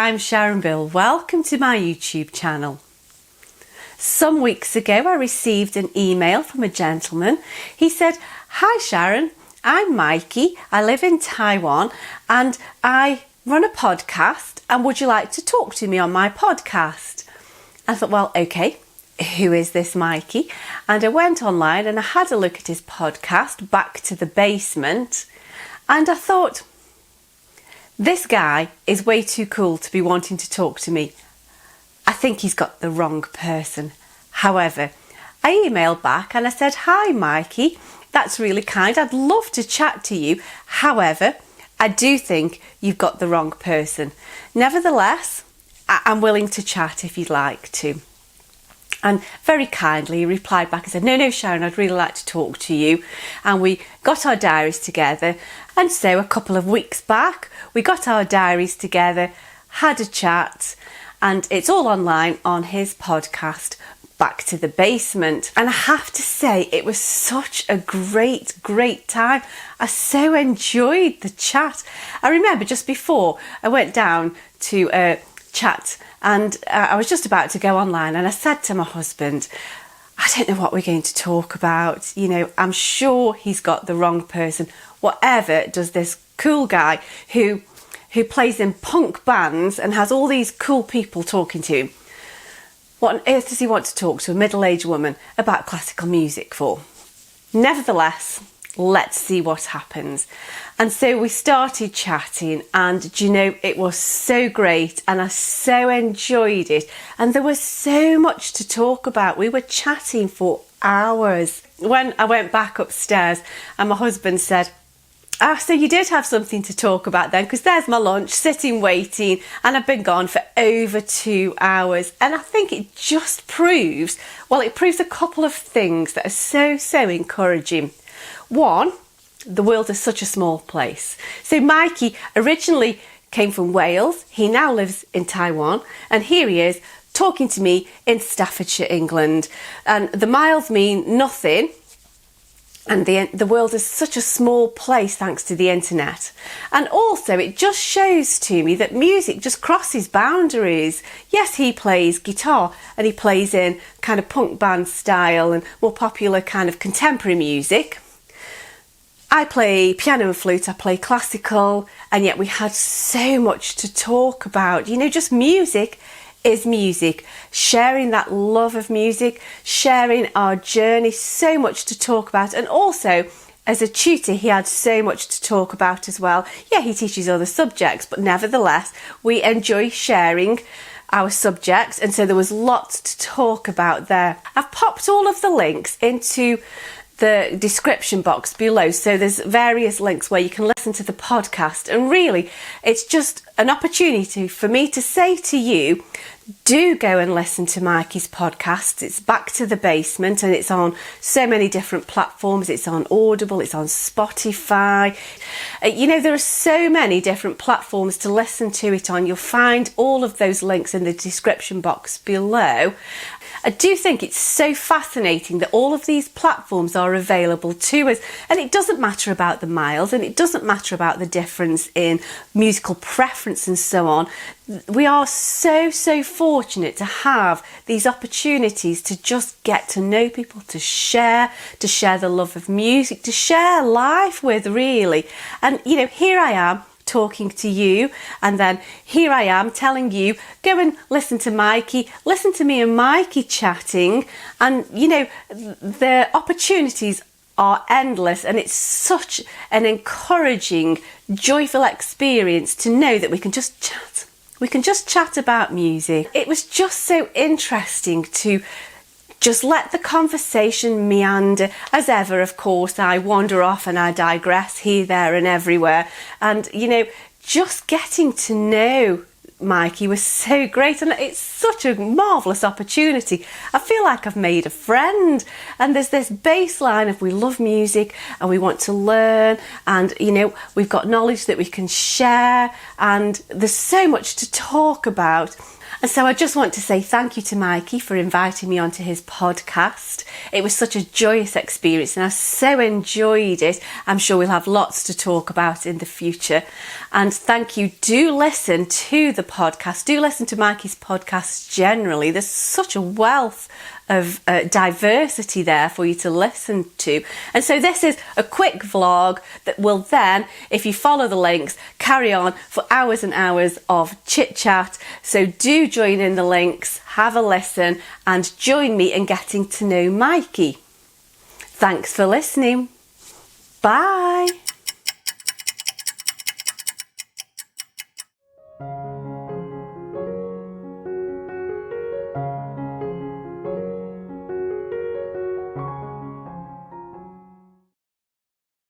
I'm Sharon Bill. Welcome to my YouTube channel. Some weeks ago I received an email from a gentleman. He said, "Hi Sharon, I'm Mikey. I live in Taiwan and I run a podcast, and would you like to talk to me on my podcast?" I thought, well, okay, who is this Mikey? And I went online and I had a look at his podcast, Back to the Basement, and I thought, this guy is way too cool to be wanting to talk to me. I think he's got the wrong person. However, I emailed back and I said, "Hi Mikey, that's really kind. I'd love to chat to you. However, I do think you've got the wrong person. Nevertheless, I'm willing to chat if you'd like to." And very kindly he replied back and said, no, Sharon, I'd really like to talk to you. And we got our diaries together. And so a couple of weeks back, we got our diaries together, had a chat, and it's all online on his podcast, Back to the Basement. And I have to say, it was such a great time. I so enjoyed the chat. I remember just before I went down to chat, and I was just about to go online, and I said to my husband, I don't know what we're going to talk about. You know, I'm sure he's got the wrong person. Whatever does this cool guy who plays in punk bands and has all these cool people talking to him, what on earth does he want to talk to a middle-aged woman about classical music for? Nevertheless, let's see what happens. And so we started chatting, and do you know, it was so great and I so enjoyed it, and there was so much to talk about. We were chatting for hours. When I went back upstairs and my husband said, so you did have something to talk about then, because there's my lunch sitting waiting, and I've been gone for over 2 hours. And I think it just proves, it proves a couple of things that are so encouraging. One, the world is such a small place. So Mikey originally came from Wales. He now lives in Taiwan, and here he is talking to me in Staffordshire, England. And the miles mean nothing. And the world is such a small place thanks to the internet. And also it just shows to me that music just crosses boundaries. Yes, he plays guitar and he plays in kind of punk band style and more popular kind of contemporary music. I play piano and flute, I play classical, and yet we had so much to talk about. You know, just music is music. Sharing that love of music, sharing our journey, so much to talk about. And also, as a tutor, he had so much to talk about as well. Yeah, he teaches other subjects, but nevertheless, we enjoy sharing our subjects, and so there was lots to talk about there. I've popped all of the links into the description box below, so there's various links where you can listen to the podcast, and really it's just an opportunity for me to say to you, do go and listen to Mikey's podcast. It's Back to the Basement, and it's on so many different platforms. It's on Audible, it's on Spotify. You know, there are so many different platforms to listen to it on. You'll find all of those links in the description box below. I do think it's so fascinating that all of these platforms are available to us, and it doesn't matter about the miles, and it doesn't matter about the difference in musical preference and so on. We are so fortunate to have these opportunities to just get to know people, to share the love of music, to share life with, really. And you know, here I am talking to you, and then here I am telling you, go and listen to Mikey, listen to me and Mikey chatting, and you know, the opportunities are endless, and it's such an encouraging, joyful experience to know that we can just chat. We can just chat about music. It was just so interesting to just let the conversation meander. As ever, of course, I wander off and I digress here, there and everywhere. And, you know, just getting to know Mikey was so great, and it's such a marvellous opportunity. I feel like I've made a friend, and there's this baseline of we love music and we want to learn, and you know, we've got knowledge that we can share, and there's so much to talk about. And so I just want to say thank you to Mikey for inviting me onto his podcast. It was such a joyous experience and I so enjoyed it. I'm sure we'll have lots to talk about in the future. And thank you. Do listen to the podcast. Do listen to Mikey's podcast generally. There's such a wealth of diversity there for you to listen to. And so this is a quick vlog that will then, if you follow the links, carry on for hours and hours of chit chat. So do join in the links, have a listen and join me in getting to know Mikey. Thanks for listening. Bye.